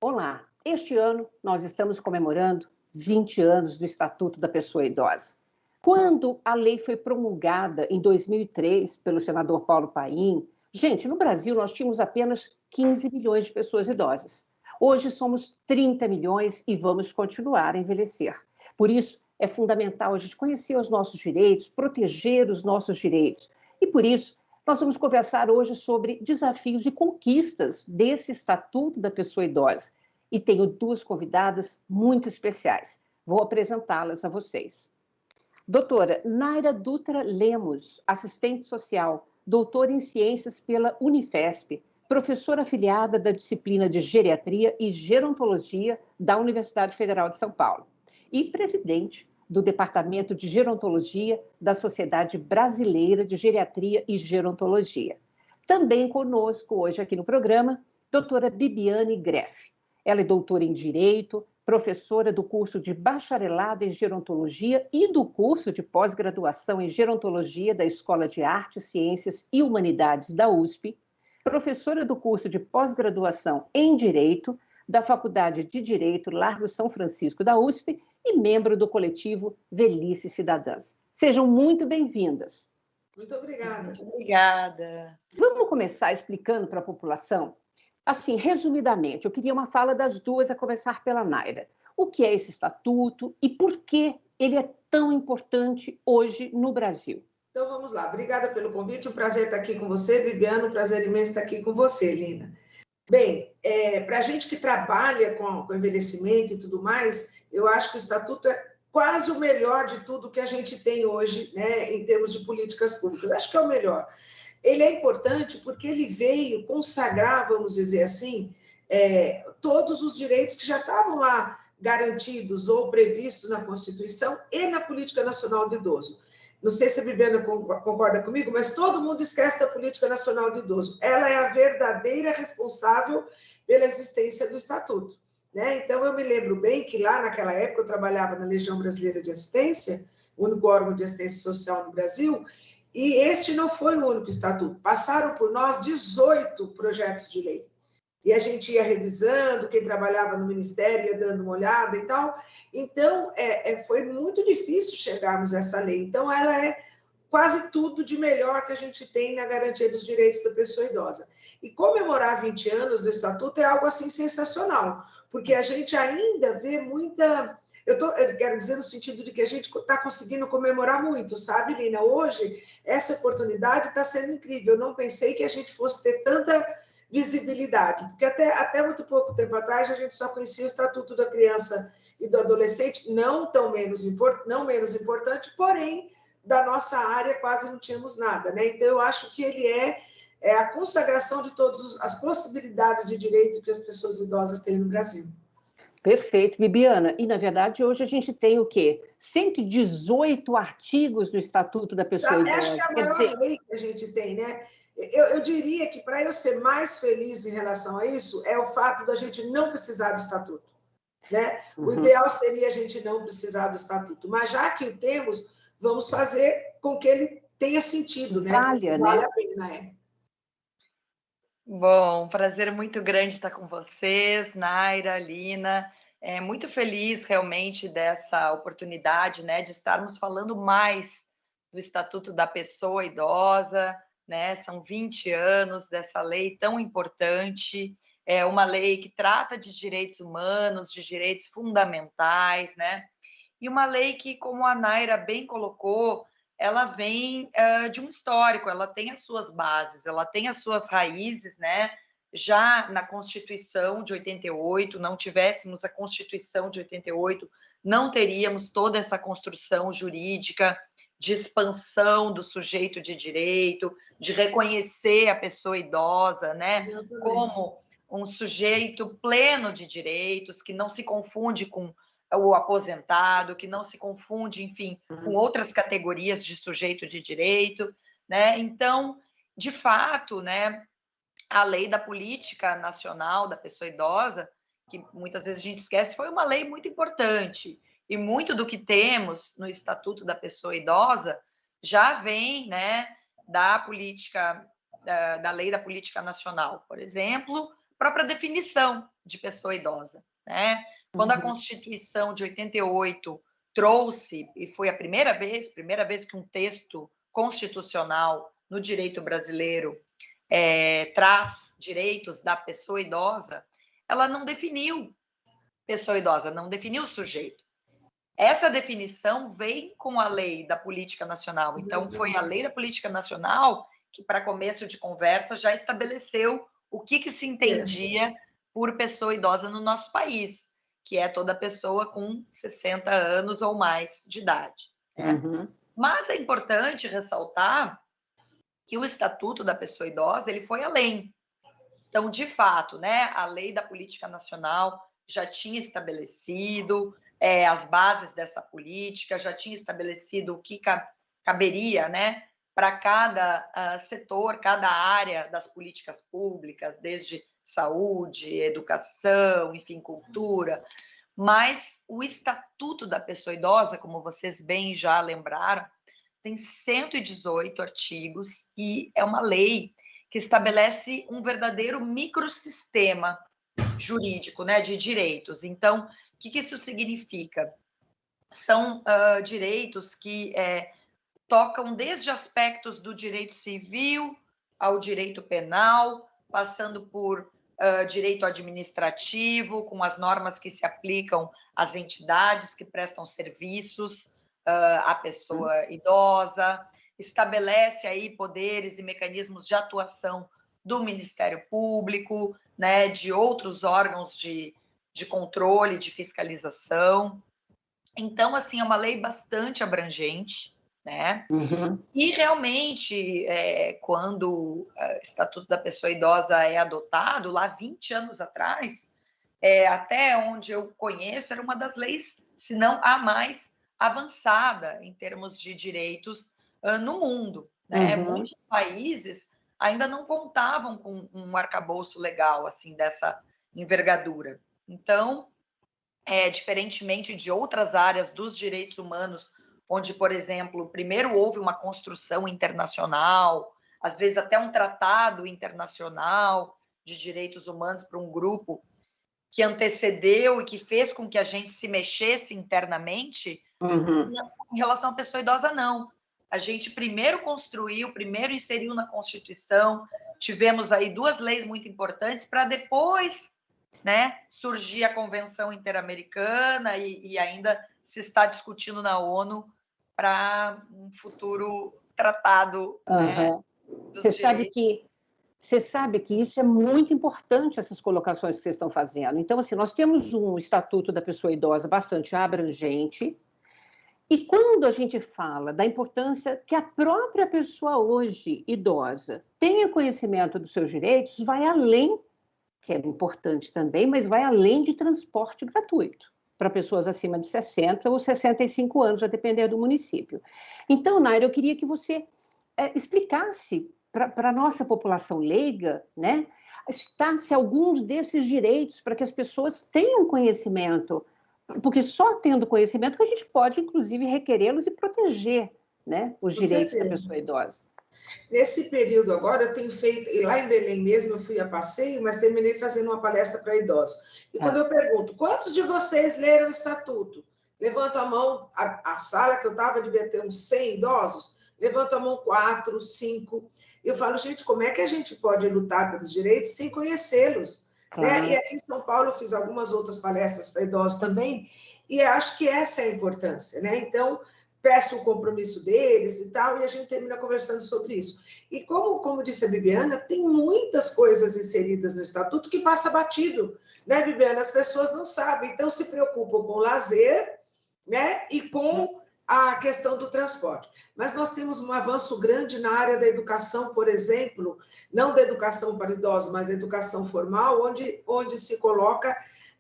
Olá, este ano nós estamos comemorando 20 anos do Estatuto da Pessoa Idosa. Quando a lei foi promulgada em 2003 pelo senador Paulo Paim, gente, no Brasil nós tínhamos apenas 15 milhões de pessoas idosas. Hoje somos 30 milhões e vamos continuar a envelhecer. Por isso, é fundamental a gente conhecer os nossos direitos, proteger os nossos direitos. E por isso, nós vamos conversar hoje sobre desafios e conquistas desse Estatuto da Pessoa Idosa. E tenho duas convidadas muito especiais. Vou apresentá-las a vocês. Doutora Naira Dutra Lemos, assistente social, doutora em ciências pela Unifesp, professora afiliada da disciplina de Geriatria e Gerontologia da Universidade Federal de São Paulo e presidente do Departamento de Gerontologia da Sociedade Brasileira de Geriatria e Gerontologia. Também conosco hoje aqui no programa, doutora Bibiane Greff. Ela é doutora em Direito, professora do curso de Bacharelado em Gerontologia e do curso de pós-graduação em Gerontologia da Escola de Artes, Ciências e Humanidades da USP, professora do curso de pós-graduação em Direito da Faculdade de Direito Largo São Francisco da USP e membro do coletivo Velhice Cidadãs. Sejam muito bem-vindas. Muito obrigada. Muito obrigada. Vamos começar explicando para a população? Assim, resumidamente, eu queria uma fala das duas, a começar pela Naira. O que é esse estatuto e por que ele é tão importante hoje no Brasil? Então, vamos lá. Obrigada pelo convite. Um prazer estar aqui com você, Bibiana. Um prazer imenso estar aqui com você, Lina. Bem, para a gente que trabalha com envelhecimento e tudo mais, eu acho que o Estatuto é quase o melhor de tudo que a gente tem hoje, né, em termos de políticas públicas. Acho que é o melhor. Ele é importante porque ele veio consagrar, vamos dizer assim, todos os direitos que já estavam lá garantidos ou previstos na Constituição e na Política Nacional do Idoso. Não sei se a Bibiana concorda comigo, mas todo mundo esquece da Política Nacional do Idoso. Ela é a verdadeira responsável pela existência do Estatuto, né? Então, eu me lembro bem que lá naquela época eu trabalhava na Legião Brasileira de Assistência, o único órgão de assistência social no Brasil, e este não foi o único estatuto. Passaram por nós 18 projetos de lei. E a gente ia revisando, quem trabalhava no Ministério ia dando uma olhada e tal. Então, foi muito difícil chegarmos a essa lei. Então, ela é quase tudo de melhor que a gente tem na garantia dos direitos da pessoa idosa. E comemorar 20 anos do Estatuto é algo assim sensacional, porque a gente ainda vê muita... Eu quero dizer no sentido de que a gente está conseguindo comemorar muito, sabe, Lina? Hoje, essa oportunidade está sendo incrível. Eu não pensei que a gente fosse ter tanta visibilidade, porque até muito pouco tempo atrás a gente só conhecia o Estatuto da Criança e do Adolescente, não menos importante, porém, da nossa área quase não tínhamos nada, né? Então, eu acho que ele é a consagração de todas as possibilidades de direito que as pessoas idosas têm no Brasil. Perfeito, Bibiana. E, na verdade, hoje a gente tem o quê? 118 artigos do Estatuto da Pessoa Idosa. Acho que é a maior lei que a gente tem, né? Eu diria que para eu ser mais feliz em relação a isso é o fato da gente não precisar do Estatuto, né? O ideal seria a gente não precisar do Estatuto, mas já que o temos, vamos fazer com que ele tenha sentido, né? Vale a pena, Bom, prazer muito grande estar com vocês, Naira, Lina. Muito feliz realmente dessa oportunidade, né, de estarmos falando mais do Estatuto da Pessoa Idosa, né? São 20 anos dessa lei tão importante. É uma lei que trata de direitos humanos, de direitos fundamentais, né? E uma lei que, como a Naira bem colocou, ela vem de um histórico, ela tem as suas bases, ela tem as suas raízes, né? Já na Constituição de 88, não tivéssemos a Constituição de 88, não teríamos toda essa construção jurídica de expansão do sujeito de direito, de reconhecer a pessoa idosa, né, como um sujeito pleno de direitos, que não se confunde com o aposentado, que não se confunde, enfim, com outras categorias de sujeito de direito, né? Então, de fato, né, a lei da política nacional da pessoa idosa, que muitas vezes a gente esquece, foi uma lei muito importante, e muito do que temos no Estatuto da Pessoa Idosa já vem, né, da política, da lei da política nacional, por exemplo, própria definição de pessoa idosa, né? Quando a Constituição de 88 trouxe, e foi a primeira vez que um texto constitucional no direito brasileiro traz direitos da pessoa idosa, ela não definiu pessoa idosa, não definiu o sujeito. Essa definição vem com a Lei da Política Nacional. Então, foi a Lei da Política Nacional que, para começo de conversa, já estabeleceu o que se entendia por pessoa idosa no nosso país, que é toda pessoa com 60 anos ou mais de idade. Né? Mas é importante ressaltar que o Estatuto da Pessoa Idosa ele foi além. Então, de fato, né, a Lei da Política Nacional já tinha estabelecido as bases dessa política, já tinha estabelecido o que caberia, né, para cada setor, cada área das políticas públicas, desde saúde, educação, enfim, cultura. Mas o Estatuto da Pessoa Idosa, como vocês bem já lembraram, tem 118 artigos e é uma lei que estabelece um verdadeiro microsistema jurídico, né, de direitos. Então, o que isso significa? São direitos que tocam desde aspectos do direito civil ao direito penal, passando por direito administrativo, com as normas que se aplicam às entidades que prestam serviços à pessoa idosa, estabelece aí poderes e mecanismos de atuação do Ministério Público, né, de outros órgãos de controle, de fiscalização. Então, assim, é uma lei bastante abrangente, né? E realmente, quando o Estatuto da Pessoa Idosa é adotado, lá 20 anos atrás, até onde eu conheço, era uma das leis, se não a mais avançada em termos de direitos no mundo, né? Muitos países ainda não contavam com um arcabouço legal assim dessa envergadura. Então, diferentemente de outras áreas dos direitos humanos, onde, por exemplo, primeiro houve uma construção internacional, às vezes até um tratado internacional de direitos humanos para um grupo que antecedeu e que fez com que a gente se mexesse internamente, em relação à pessoa idosa, não. A gente primeiro construiu, primeiro inseriu na Constituição, tivemos aí 2 leis muito importantes para depois, né, surgir a Convenção Interamericana e ainda se está discutindo na ONU para um futuro tratado. Né, Você sabe que isso é muito importante, essas colocações que vocês estão fazendo. Então, assim, nós temos um Estatuto da Pessoa Idosa bastante abrangente, e quando a gente fala da importância que a própria pessoa hoje idosa tenha conhecimento dos seus direitos, vai além, que é importante também, mas vai além de transporte gratuito para pessoas acima de 60 ou 65 anos, a depender do município. Então, Naira, eu queria que você explicasse para a nossa população leiga, né, citasse alguns desses direitos para que as pessoas tenham conhecimento, porque só tendo conhecimento que a gente pode, inclusive, requerê-los e proteger, né, os direitos da pessoa idosa. Nesse período agora, eu tenho feito, e lá em Belém mesmo, eu fui a passeio, mas terminei fazendo uma palestra para idosos. E quando eu pergunto, quantos de vocês leram o Estatuto? Levanta a mão, a sala que eu estava devia ter uns 100 idosos, levanta a mão 4, 5. Eu falo, gente, como é que a gente pode lutar pelos direitos sem conhecê-los? Né? E aqui em São Paulo eu fiz algumas outras palestras para idosos também, e acho que essa é a importância, né? Então, peço o compromisso deles e tal, e a gente termina conversando sobre isso. E como disse a Bibiana, tem muitas coisas inseridas no Estatuto que passa batido, né, Bibiana? As pessoas não sabem, então se preocupam com o lazer, né, e com a questão do transporte. Mas nós temos um avanço grande na área da educação, por exemplo, não da educação para idosos, mas da educação formal, onde se coloca,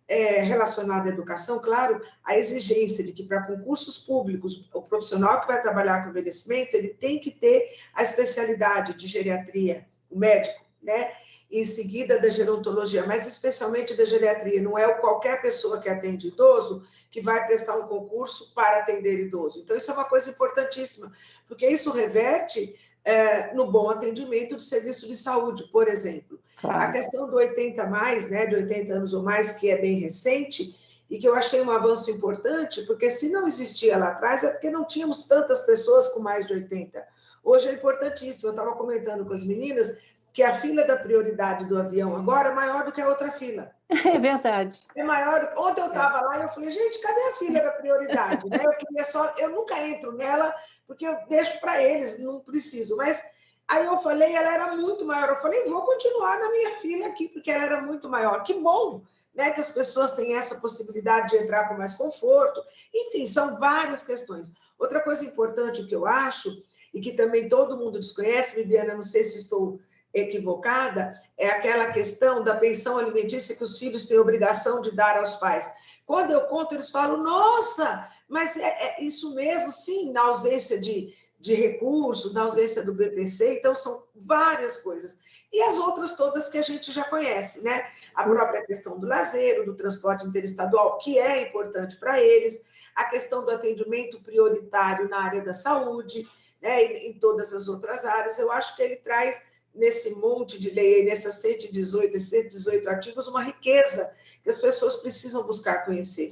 relacionada à educação, claro, a exigência de que para concursos públicos, o profissional que vai trabalhar com envelhecimento, ele tem que ter a especialidade de geriatria, o médico, né? Em seguida da gerontologia, mas especialmente da geriatria. Não é qualquer pessoa que atende idoso que vai prestar um concurso para atender idoso. Então, isso é uma coisa importantíssima, porque isso reverte no bom atendimento do serviço de saúde, por exemplo. Claro. A questão do 80 mais, né, de 80 anos ou mais, que é bem recente, e que eu achei um avanço importante, porque se não existia lá atrás, é porque não tínhamos tantas pessoas com mais de 80. Hoje é importantíssimo. Eu estava comentando com as meninas que a fila da prioridade do avião agora é maior do que a outra fila. É verdade. É maior. Ontem eu estava lá e eu falei, gente, cadê a fila da prioridade? Né? Eu nunca entro nela, porque eu deixo para eles, não preciso. Mas aí eu falei, ela era muito maior. Eu falei, vou continuar na minha fila aqui, porque ela era muito maior. Que bom, né, que as pessoas têm essa possibilidade de entrar com mais conforto. Enfim, são várias questões. Outra coisa importante que eu acho, e que também todo mundo desconhece, Viviana, não sei se estou equivocada, é aquela questão da pensão alimentícia que os filhos têm obrigação de dar aos pais. Quando eu conto, eles falam, nossa, mas é isso mesmo, sim, na ausência de recursos, na ausência do BPC, então são várias coisas. E as outras todas que a gente já conhece, né? A própria questão do lazer, do transporte interestadual, que é importante para eles, a questão do atendimento prioritário na área da saúde, né? E em todas as outras áreas. Eu acho que ele traz, nesse monte de lei, nessas 118 artigos, uma riqueza que as pessoas precisam buscar conhecer.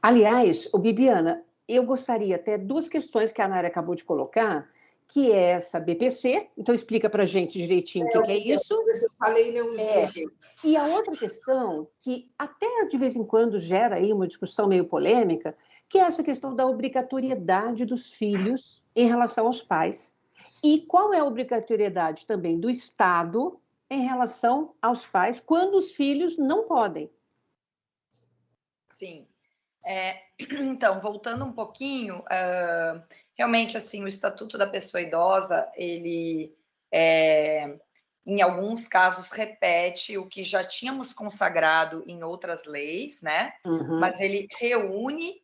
Aliás, Bibiana, eu gostaria até duas questões que a Naira acabou de colocar, que é essa BPC, então explica para a gente direitinho o que é isso. Eu falei e não expliquei. E a outra questão, que até de vez em quando gera aí uma discussão meio polêmica, que é essa questão da obrigatoriedade dos filhos em relação aos pais. E qual é a obrigatoriedade também do Estado em relação aos pais quando os filhos não podem? Sim. Então, voltando um pouquinho, realmente, assim, o Estatuto da Pessoa Idosa, ele, em alguns casos, repete o que já tínhamos consagrado em outras leis, né? Uhum. Mas ele reúne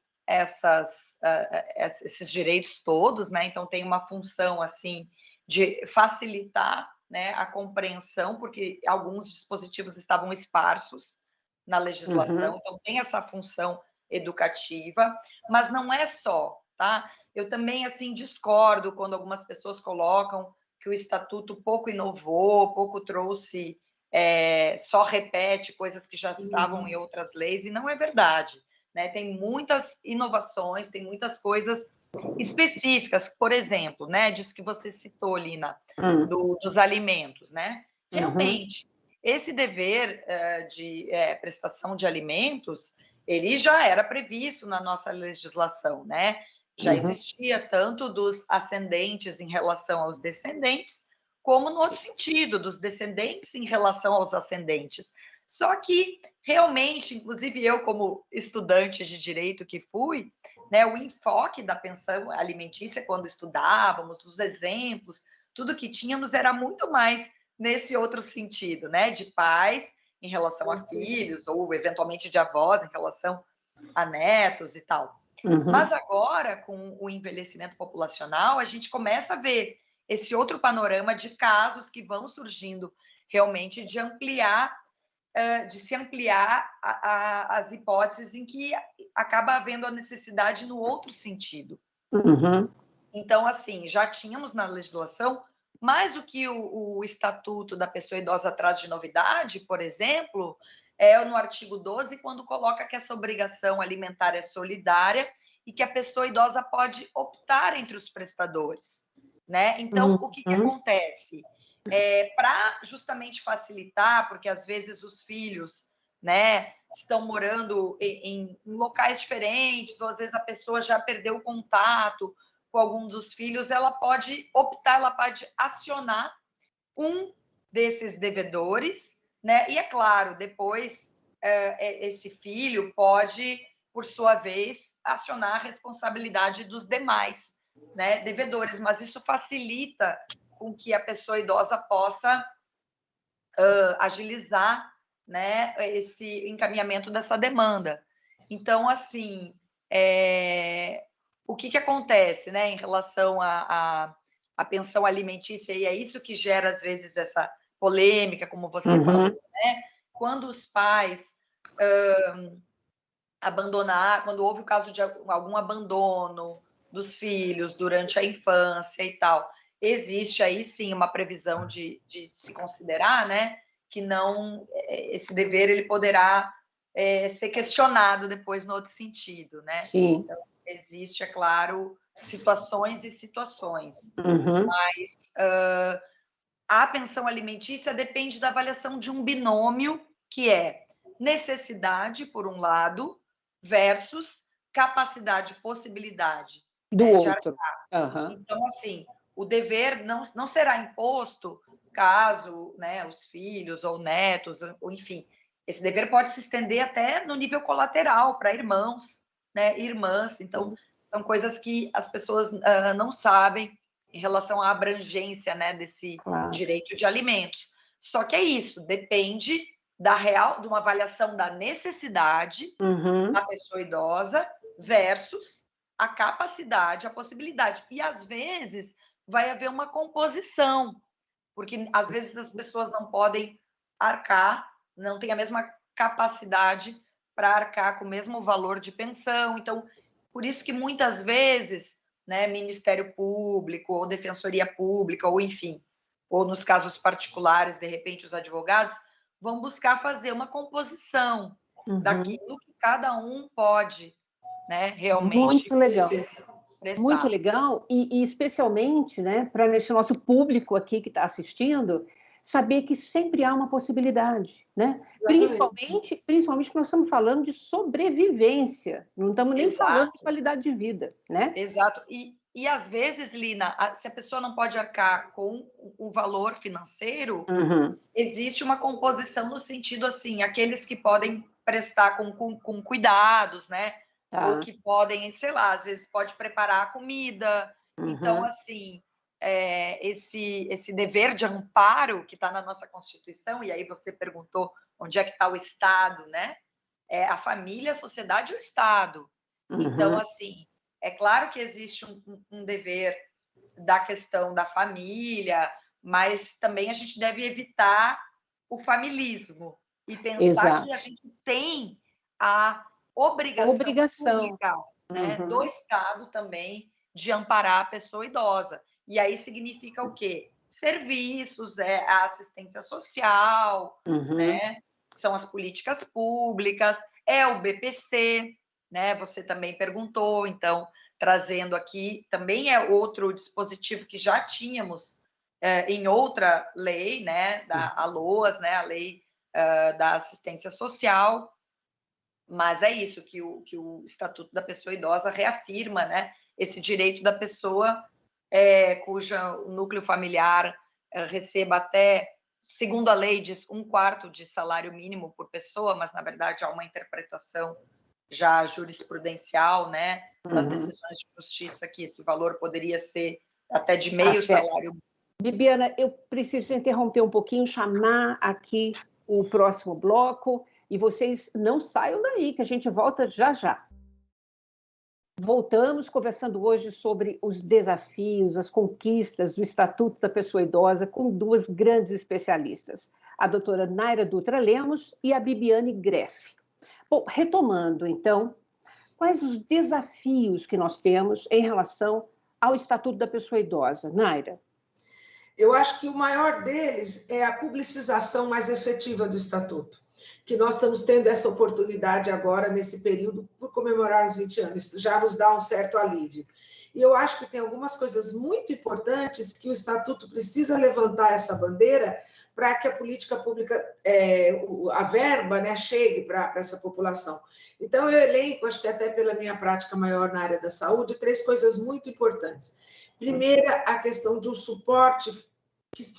esses direitos todos, né? Então, tem uma função, assim, de facilitar, né, a compreensão, porque alguns dispositivos estavam esparsos na legislação, então tem essa função educativa, mas não é só, tá? Eu também, assim, discordo quando algumas pessoas colocam que o Estatuto pouco inovou, pouco trouxe, só repete coisas que já estavam em outras leis, e não é verdade, né? Tem muitas inovações, tem muitas coisas específicas, por exemplo, né, disso que você citou, Lina, dos alimentos, né? Realmente, esse dever de prestação de alimentos, ele já era previsto na nossa legislação, né? Já existia tanto dos ascendentes em relação aos descendentes, como no outro sentido, dos descendentes em relação aos ascendentes. Só que, realmente, inclusive eu, como estudante de direito que fui, né, o enfoque da pensão alimentícia, quando estudávamos, os exemplos, tudo que tínhamos era muito mais nesse outro sentido, né, de pais em relação a filhos, ou eventualmente de avós em relação a netos e tal. Mas agora, com o envelhecimento populacional, a gente começa a ver esse outro panorama de casos que vão surgindo realmente de se ampliar as hipóteses em que acaba havendo a necessidade no outro sentido. Então, assim, já tínhamos na legislação mais do que o Estatuto da Pessoa Idosa traz de novidade, por exemplo, no artigo 12, quando coloca que essa obrigação alimentar é solidária e que a pessoa idosa pode optar entre os prestadores, né? Então, o que acontece? Para justamente facilitar, porque às vezes os filhos, né, estão morando em locais diferentes, ou às vezes a pessoa já perdeu o contato com algum dos filhos, ela pode optar, ela pode acionar um desses devedores, né? E é claro, depois esse filho pode, por sua vez, acionar a responsabilidade dos demais, né, devedores, mas isso facilita com que a pessoa idosa possa agilizar, né, esse encaminhamento dessa demanda. Então, assim, o que acontece, né, em relação à pensão alimentícia, e é isso que gera, às vezes, essa polêmica, como você falou, né? Quando os pais abandonar, quando houve o caso de algum abandono dos filhos durante a infância e tal, existe aí sim uma previsão de se considerar, né, que não esse dever ele poderá ser questionado depois no outro sentido, né? Sim. Então, existe, é claro, situações e situações, Uhum. mas a pensão alimentícia depende da avaliação de um binômio que é necessidade, por um lado, versus capacidade, possibilidade, Do né, de outro. arcar. Uhum. Então, assim, o dever não será imposto caso, né, os filhos ou netos, ou enfim, esse dever pode se estender até no nível colateral para irmãos, né, irmãs. Então, são coisas que as pessoas não sabem em relação à abrangência, né, desse direito de alimentos. Só que é isso, depende de uma avaliação da necessidade da pessoa idosa versus a capacidade, a possibilidade. E, às vezes, vai haver uma composição, porque, às vezes, as pessoas não podem arcar, não têm a mesma capacidade para arcar com o mesmo valor de pensão. Então, por isso que, muitas vezes, né, Ministério Público ou Defensoria Pública, ou enfim, ou nos casos particulares, de repente, os advogados vão buscar fazer uma composição daquilo que cada um pode, né, realmente. Muito legal. Prestar. Muito legal, e especialmente, né, para esse nosso público aqui que está assistindo, saber que sempre há uma possibilidade, né? Principalmente que nós estamos falando de sobrevivência, não estamos nem falando de qualidade de vida, né? Exato. E às vezes, Lina, se a pessoa não pode arcar com o valor financeiro, existe uma composição no sentido assim, aqueles que podem prestar com cuidados, né? Ou que podem, sei lá, às vezes pode preparar a comida. Então, assim, esse dever de amparo que está na nossa Constituição, e aí você perguntou onde é que está o Estado, né? É a família, a sociedade e o Estado. Então, assim, é claro que existe um dever da questão da família, mas também a gente deve evitar o familismo e pensar que a gente tem a obrigação pública, né, do Estado também de amparar a pessoa idosa. E aí significa o quê? Serviços, a assistência social, né? São as políticas públicas, é o BPC, né? Você também perguntou, então, trazendo aqui, também é outro dispositivo que já tínhamos em outra lei, né? Da LOAS, né? A Lei da Assistência Social. Mas é isso que o Estatuto da Pessoa Idosa reafirma, né? Esse direito da pessoa cuja o núcleo familiar receba até, segundo a lei, diz 1/4 de salário mínimo por pessoa, mas, na verdade, há uma interpretação já jurisprudencial, né, das decisões de justiça, que esse valor poderia ser até de meio salário. Bibiana, eu preciso interromper um pouquinho, chamar aqui o próximo bloco, e vocês não saiam daí, que a gente volta já já. Voltamos conversando hoje sobre os desafios, as conquistas do Estatuto da Pessoa Idosa com duas grandes especialistas, a doutora Naira Dutra Lemos e a Bibiane Greff. Bom, retomando, então, quais os desafios que nós temos em relação ao Estatuto da Pessoa Idosa? Naira? Eu acho que o maior deles é a publicização mais efetiva do Estatuto, que nós estamos tendo essa oportunidade agora, nesse período, por comemorar os 20 anos. Isso já nos dá um certo alívio. E eu acho que tem algumas coisas muito importantes que o Estatuto precisa levantar essa bandeira para que a política pública, a verba, né, chegue para essa população. Então, eu elenco, acho que até pela minha prática maior na área da saúde, 3 coisas muito importantes. Primeira, a questão de um suporte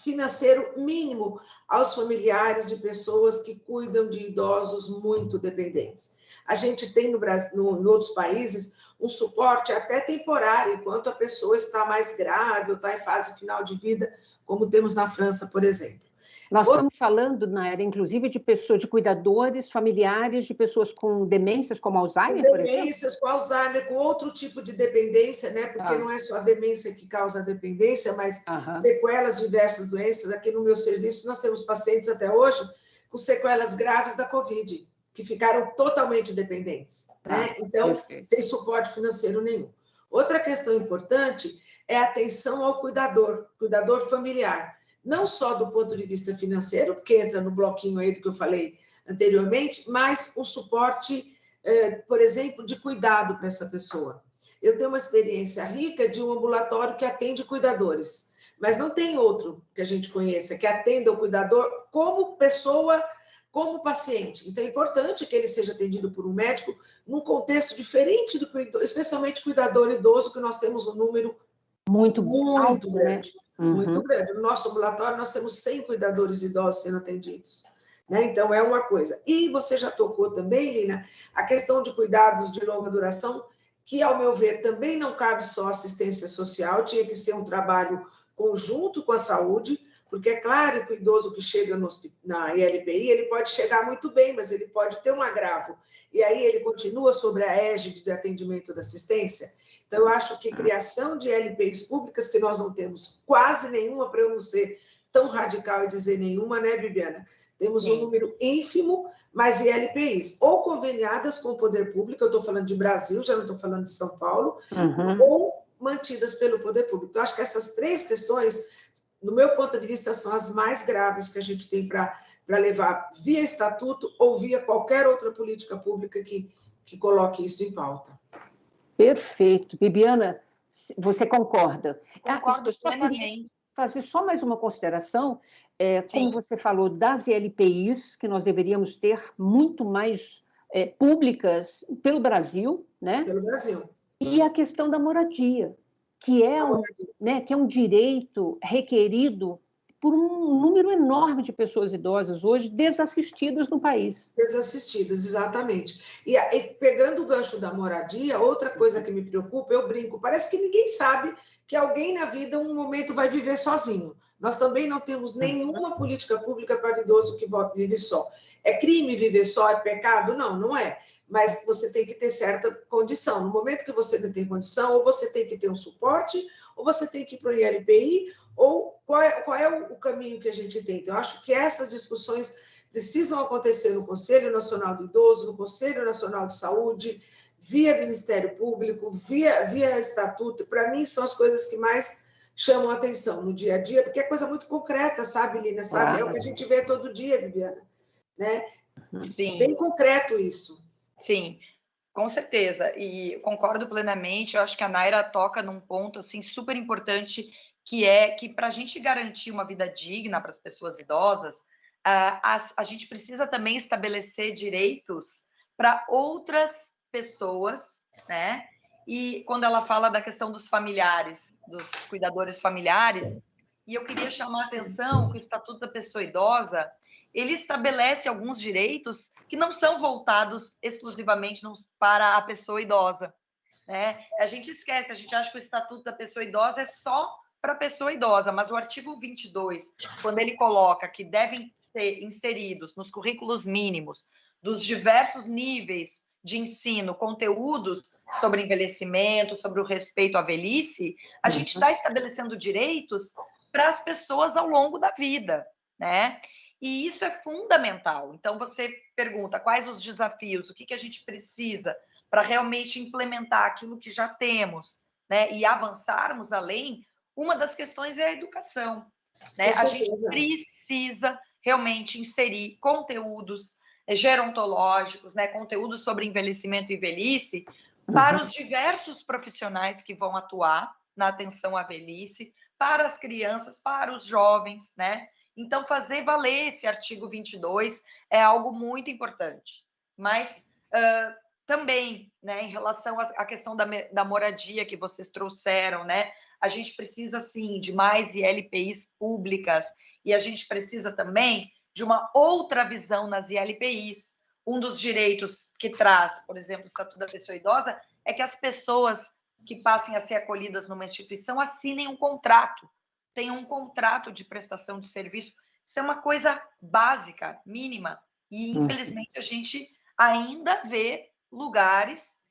financeiro mínimo aos familiares de pessoas que cuidam de idosos muito dependentes. A gente tem no Brasil, em outros países, um suporte até temporário, enquanto a pessoa está mais grave ou está em fase final de vida, como temos na França, por exemplo. Nós estamos falando, Naira, inclusive, de pessoas, de cuidadores, familiares, de pessoas com demências, como Alzheimer, por exemplo? Demências, com Alzheimer, com outro tipo de dependência, né? Porque não é só a demência que causa a dependência, mas sequelas de diversas doenças. Aqui no meu serviço, nós temos pacientes até hoje com sequelas graves da Covid, que ficaram totalmente dependentes, né? Então, sem suporte financeiro nenhum. Outra questão importante é atenção ao cuidador familiar. Não só do ponto de vista financeiro, porque entra no bloquinho aí do que eu falei anteriormente, mas o suporte, por exemplo, de cuidado para essa pessoa. Eu tenho uma experiência rica de um ambulatório que atende cuidadores, mas não tem outro que a gente conheça que atenda o cuidador como pessoa, como paciente. Então, é importante que ele seja atendido por um médico num contexto diferente do cuidador, especialmente cuidador idoso, que nós temos um número muito alto, grande, né? Muito grande. No nosso ambulatório, nós temos 100 cuidadores idosos sendo atendidos. Né? Então, é uma coisa. E você já tocou também, Lina, a questão de cuidados de longa duração, que, ao meu ver, também não cabe só assistência social, tinha que ser um trabalho conjunto com a saúde, porque é claro que o idoso que chega na ILPI, ele pode chegar muito bem, mas ele pode ter um agravo, e aí ele continua sobre a égide de atendimento da assistência. Então, eu acho que criação de ILPIs públicas, que nós não temos quase nenhuma, para eu não ser tão radical e dizer nenhuma, né, Bibiana? Temos um número ínfimo, mas ILPIs, ou conveniadas com o poder público, eu estou falando de Brasil, já não estou falando de São Paulo, ou mantidas pelo poder público. Então, acho que essas três questões, no meu ponto de vista, são as mais graves que a gente tem para levar via estatuto ou via qualquer outra política pública que coloque isso em pauta. Perfeito. Bibiana, você concorda? Concordo plenamente. Queria fazer só mais uma consideração. Como você falou, das ILPIs, que nós deveríamos ter muito mais públicas pelo Brasil, né? Pelo Brasil. E a questão da moradia, que é um direito requerido por um número enorme de pessoas idosas hoje desassistidas no país. Desassistidas, exatamente. E pegando o gancho da moradia, outra coisa que me preocupa, eu brinco, parece que ninguém sabe que alguém na vida, um momento, vai viver sozinho. Nós também não temos nenhuma política pública para o idoso que vive só. É crime viver só? É pecado? Não, não é. Mas você tem que ter certa condição. No momento que você não tem condição, ou você tem que ter um suporte, ou você tem que ir para o ILPI, ou qual é o caminho que a gente tem. Então, eu acho que essas discussões precisam acontecer no Conselho Nacional do Idoso, no Conselho Nacional de Saúde, via Ministério Público, via Estatuto. Para mim, são as coisas que mais chamam a atenção no dia a dia, porque é coisa muito concreta, sabe, Lina? Sabe? É o que a gente vê todo dia, Bibiana. Né? Sim. Bem concreto isso. Sim, com certeza. E concordo plenamente. Eu acho que a Naira toca num ponto assim, super importante, que é que para a gente garantir uma vida digna para as pessoas idosas, a gente precisa também estabelecer direitos para outras pessoas, né? E quando ela fala da questão dos familiares, dos cuidadores familiares, e eu queria chamar a atenção que o Estatuto da Pessoa Idosa, ele estabelece alguns direitos que não são voltados exclusivamente para a pessoa idosa, né? A gente esquece, a gente acha que o Estatuto da Pessoa Idosa é só para a pessoa idosa, mas o artigo 22, quando ele coloca que devem ser inseridos nos currículos mínimos dos diversos níveis de ensino, conteúdos sobre envelhecimento, sobre o respeito à velhice, a gente está estabelecendo direitos para as pessoas ao longo da vida, né? E isso é fundamental. Então, você pergunta quais os desafios, o que a gente precisa para realmente implementar aquilo que já temos, né? E avançarmos além. Uma das questões é a educação, né? A gente precisa realmente inserir conteúdos gerontológicos, né? Conteúdos sobre envelhecimento e velhice para os diversos profissionais que vão atuar na atenção à velhice, para as crianças, para os jovens, né? Então, fazer valer esse artigo 22 é algo muito importante. Mas também, né, em relação à questão da moradia que vocês trouxeram, né, a gente precisa, sim, de mais ILPIs públicas e a gente precisa também de uma outra visão nas ILPIs. Um dos direitos que traz, por exemplo, o Estatuto da Pessoa Idosa, é que as pessoas que passem a ser acolhidas numa instituição assinem um contrato, tenham um contrato de prestação de serviço. Isso é uma coisa básica, mínima, e infelizmente a gente ainda vê lugares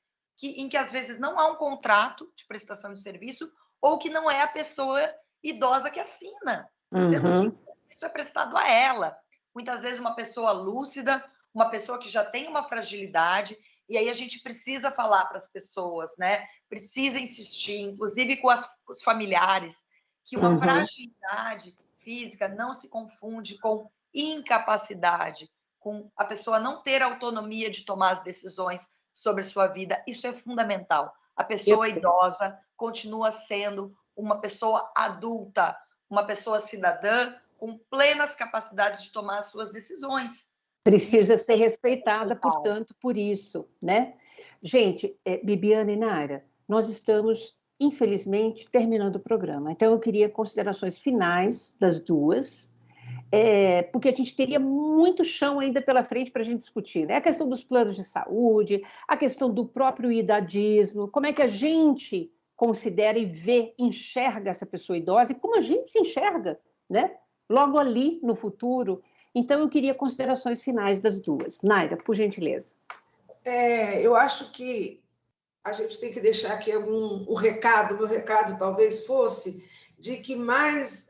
em que às vezes não há um contrato de prestação de serviço ou que não é a pessoa idosa que assina, sendo que isso é prestado a ela. Muitas vezes uma pessoa lúcida, uma pessoa que já tem uma fragilidade, E aí a gente precisa falar para as pessoas, né? Precisa insistir, inclusive com os familiares, que uma fragilidade física não se confunde com incapacidade, com a pessoa não ter autonomia de tomar as decisões sobre sua vida. Isso é fundamental. A pessoa idosa continua sendo uma pessoa adulta, uma pessoa cidadã com plenas capacidades de tomar as suas decisões. Precisa ser respeitada, portanto, por isso, né? Gente, Bibiana e Naira, nós estamos, infelizmente, terminando o programa. Então, eu queria considerações finais das duas, porque a gente teria muito chão ainda pela frente para a gente discutir, né? A questão dos planos de saúde, a questão do próprio idadismo, como é que a gente considera e vê, enxerga essa pessoa idosa e como a gente se enxerga, né? Logo ali no futuro. Então, eu queria considerações finais das duas. Naira, por gentileza. Eu acho que a gente tem que deixar aqui o recado, meu recado talvez fosse de que mais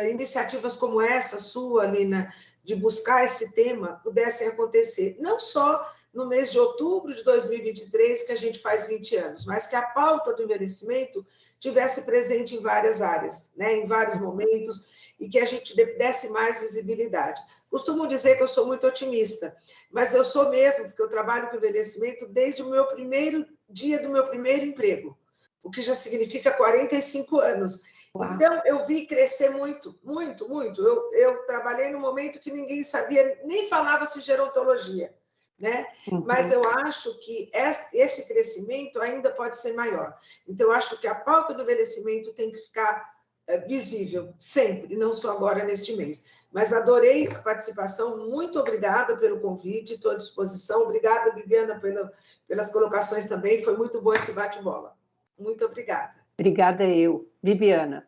iniciativas como essa sua, Lina, de buscar esse tema, pudessem acontecer, não só no mês de outubro de 2023, que a gente faz 20 anos, mas que a pauta do envelhecimento tivesse presente em várias áreas, né, em vários momentos, e que a gente desse mais visibilidade. Costumo dizer que eu sou muito otimista, mas eu sou mesmo, porque eu trabalho com envelhecimento desde o meu primeiro dia do meu primeiro emprego, o que já significa 45 anos. Uau. Então, eu vi crescer muito, muito, muito. Eu trabalhei no momento que ninguém sabia, nem falava-se gerontologia, né? Mas eu acho que esse crescimento ainda pode ser maior. Então, eu acho que a pauta do envelhecimento tem que ficar visível, sempre, não só agora neste mês. Mas adorei a participação, muito obrigada pelo convite, estou à disposição. Obrigada, Bibiana, pelas colocações também, foi muito bom esse bate-bola. Muito obrigada. Obrigada eu. Bibiana.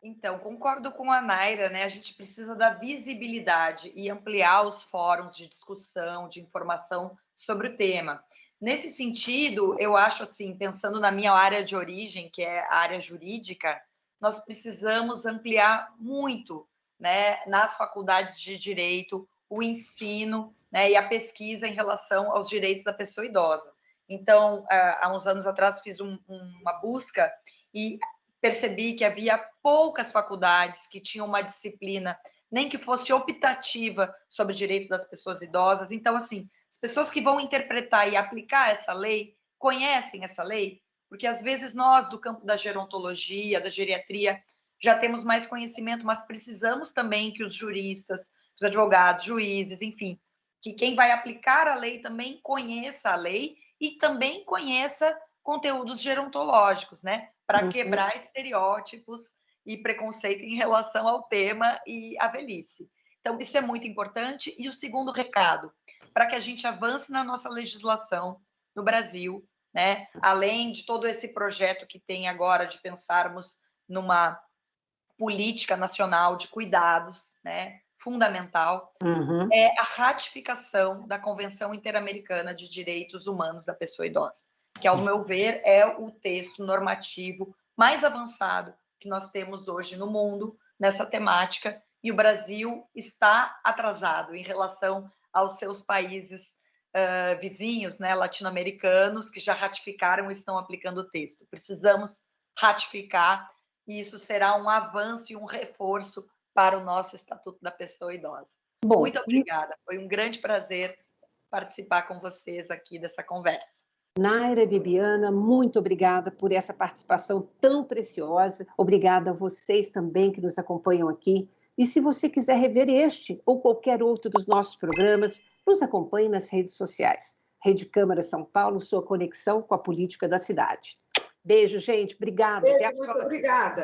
Então, concordo com a Naira, né? A gente precisa da visibilidade e ampliar os fóruns de discussão, de informação sobre o tema. Nesse sentido, eu acho assim, pensando na minha área de origem, que é a área jurídica, nós precisamos ampliar muito, né, nas faculdades de direito, o ensino, né, e a pesquisa em relação aos direitos da pessoa idosa. Então, há uns anos atrás, fiz uma busca e percebi que havia poucas faculdades que tinham uma disciplina, nem que fosse optativa, sobre o direito das pessoas idosas. Então, assim, as pessoas que vão interpretar e aplicar essa lei, conhecem essa lei? Porque, às vezes, nós, do campo da gerontologia, da geriatria, já temos mais conhecimento, mas precisamos também que os juristas, os advogados, juízes, enfim, que quem vai aplicar a lei também conheça a lei e também conheça conteúdos gerontológicos, né? Para quebrar estereótipos e preconceito em relação ao tema e à velhice. Então, isso é muito importante. E o segundo recado, para que a gente avance na nossa legislação no Brasil, né? Além de todo esse projeto que tem agora de pensarmos numa política nacional de cuidados, né? Fundamental, é a ratificação da Convenção Interamericana de Direitos Humanos da Pessoa Idosa, que, ao meu ver, é o texto normativo mais avançado que nós temos hoje no mundo nessa temática, e o Brasil está atrasado em relação aos seus países vizinhos, né, latino-americanos, que já ratificaram e estão aplicando o texto. Precisamos ratificar, e isso será um avanço e um reforço para o nosso Estatuto da Pessoa Idosa. Bom, muito obrigada, foi um grande prazer participar com vocês aqui dessa conversa. Naira e Bibiana, muito obrigada por essa participação tão preciosa. Obrigada a vocês também que nos acompanham aqui. E se você quiser rever este ou qualquer outro dos nossos programas, nos acompanhe nas redes sociais. Rede Câmara São Paulo, sua conexão com a política da cidade. Beijo, gente. Obrigada. Beijo, muito obrigada.